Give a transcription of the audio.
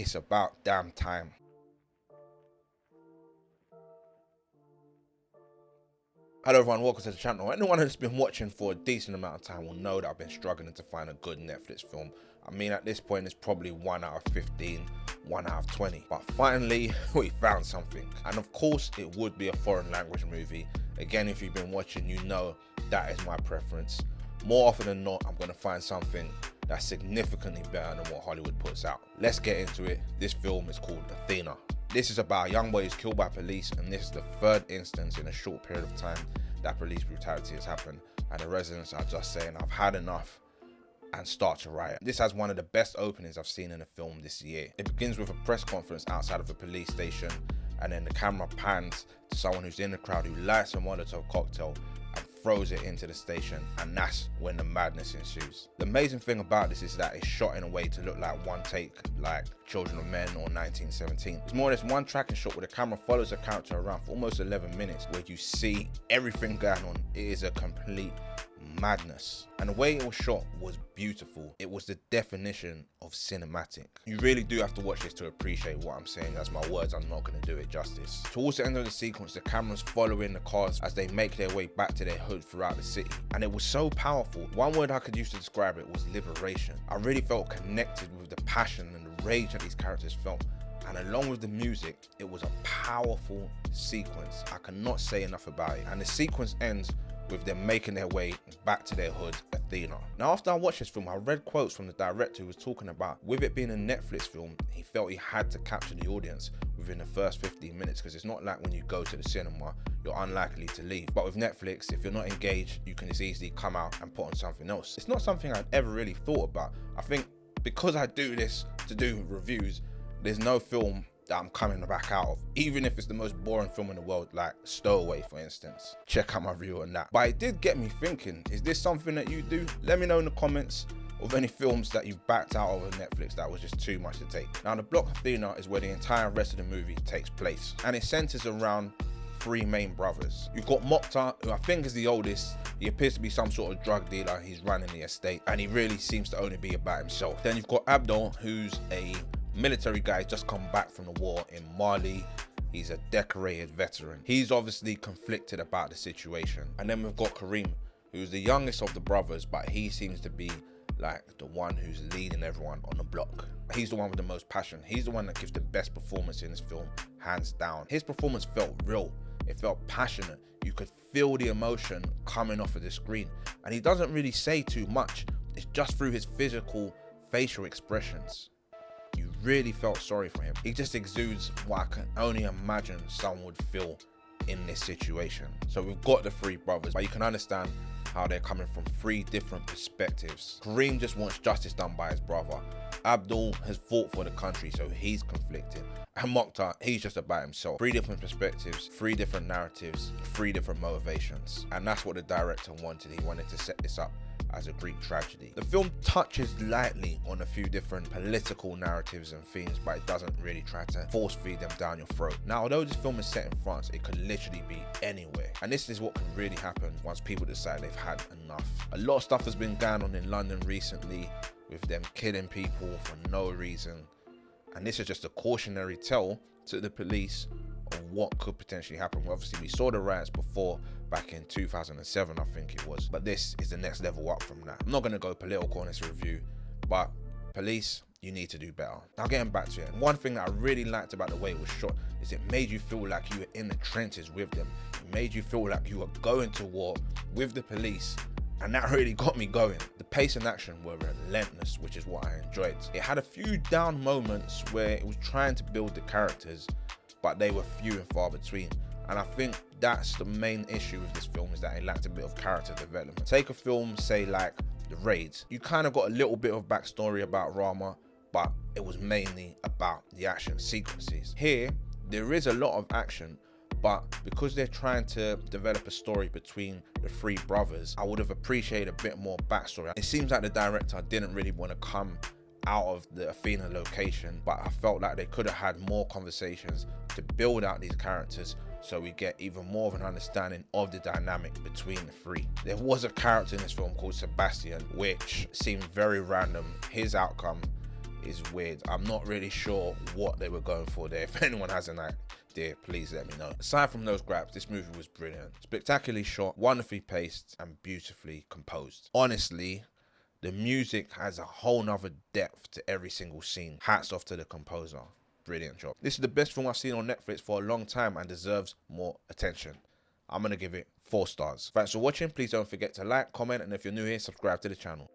It's about damn time. Hello everyone, welcome to the channel. Anyone who's been watching for a decent amount of time will know that I've been struggling to find a good Netflix film. I mean, at this point it's probably 1 out of 15, 1 out of 20. But finally, we found something. And of course, it would be a foreign language movie. Again, if you've been watching, you know that is my preference. More often than not, I'm going to find something that's significantly better than what Hollywood puts out. Let's get into it. This film is called Athena. This is about a young boy who's killed by police, and this is the third instance in a short period of time that police brutality has happened, and the residents are just saying, I've had enough, and start to riot. This has one of the best openings I've seen in a film this year. It begins with a press conference outside of a police station, and then the camera pans to someone who's in the crowd who lights a Molotov cocktail and throws it into the station, and that's when the madness ensues. The amazing thing about this is that it's shot in a way to look like one take, like Children of Men or 1917. It's more or less one tracking shot where the camera follows a character around for almost 11 minutes, where you see everything going on. It is a complete madness, and the way it was shot was beautiful. It was the definition of cinematic. You really do have to watch this to appreciate what I'm saying, as my words are not going to do it justice. Towards the end of the sequence, the camera's following the cars as they make their way back to their hood throughout the city, and it was so powerful. One word I could use to describe it was liberation. I really felt connected with the passion and the rage that these characters felt. And along with the music, it was a powerful sequence. I cannot say enough about it. And the sequence ends with them making their way back to their hood, Athena. Now, after I watched this film, I read quotes from the director who was talking about, with it being a Netflix film, he felt he had to capture the audience within the first 15 minutes, because it's not like when you go to the cinema, you're unlikely to leave. But with Netflix, if you're not engaged, you can just easily come out and put on something else. It's not something I'd ever really thought about. I think because I do this to do reviews, there's no film that I'm coming back out of, even if it's the most boring film in the world, like Stowaway, for instance. Check out my review on that. But it did get me thinking, is this something that you do? Let me know in the comments of any films that you've backed out of Netflix that was just too much to take. Now, the block Athena is where the entire rest of the movie takes place, and it centers around three main brothers. You've got Mokhtar, who I think is the oldest. He appears to be some sort of drug dealer. He's running the estate, and he really seems to only be about himself. Then you've got Abdul, who's a military guy, just come back from the war in Mali. He's a decorated veteran. He's obviously conflicted about the situation. And then we've got Kareem, who's the youngest of the brothers, but he seems to be like the one who's leading everyone on the block. He's the one with the most passion. He's the one that gives the best performance in this film, hands down. His performance felt real. It felt passionate. You could feel the emotion coming off of the screen. And he doesn't really say too much. It's just through his physical, facial expressions. You really felt sorry for him. He just exudes what I can only imagine someone would feel in this situation. So we've got the three brothers, but you can understand how they're coming from three different perspectives. Kareem just wants justice done by his brother. Abdul has fought for the country, so he's conflicted. And Mokhtar, he's just about himself. Three different perspectives, three different narratives, three different motivations. And that's what the director wanted. He wanted to set this up as a Greek tragedy. The film touches lightly on a few different political narratives and themes, but it doesn't really try to force feed them down your throat. Now, although this film is set in France, it could literally be anywhere. And this is what can really happen once people decide they've had enough. A lot of stuff has been going on in London recently, with them killing people for no reason. And this is just a cautionary tale to the police of what could potentially happen. Obviously, we saw the riots before, back in 2007, I think it was. But this is the next level up from that. I'm not going to go political on this review, but police, you need to do better. Now, getting back to it, one thing that I really liked about the way it was shot is it made you feel like you were in the trenches with them. It made you feel like you were going to war with the police, and that really got me going. The pace and action were relentless, which is what I enjoyed. It had a few down moments where it was trying to build the characters, but they were few and far between. And I think that's the main issue with this film, is that it lacked a bit of character development. Take a film, say like The Raids. You kind of got a little bit of backstory about Rama, but it was mainly about the action sequences. Here, there is a lot of action, but because they're trying to develop a story between the three brothers, I would have appreciated a bit more backstory. It seems like the director didn't really want to come out of the Athena location, but I felt like they could have had more conversations to build out these characters, so we get even more of an understanding of the dynamic between the three. There was a character in this film called Sebastian, which seemed very random. His outcome is weird. I'm not really sure what they were going for there. If anyone has an idea, please let me know. Aside from those grabs, this movie was brilliant. Spectacularly shot, wonderfully paced, and beautifully composed. Honestly, the music has a whole nother depth to every single scene. Hats off to the composer. Brilliant job. This is the best film I've seen on Netflix for a long time and deserves more attention. I'm going to give it 4 stars. Thanks for watching. Please don't forget to like, comment, and if you're new here, subscribe to the channel.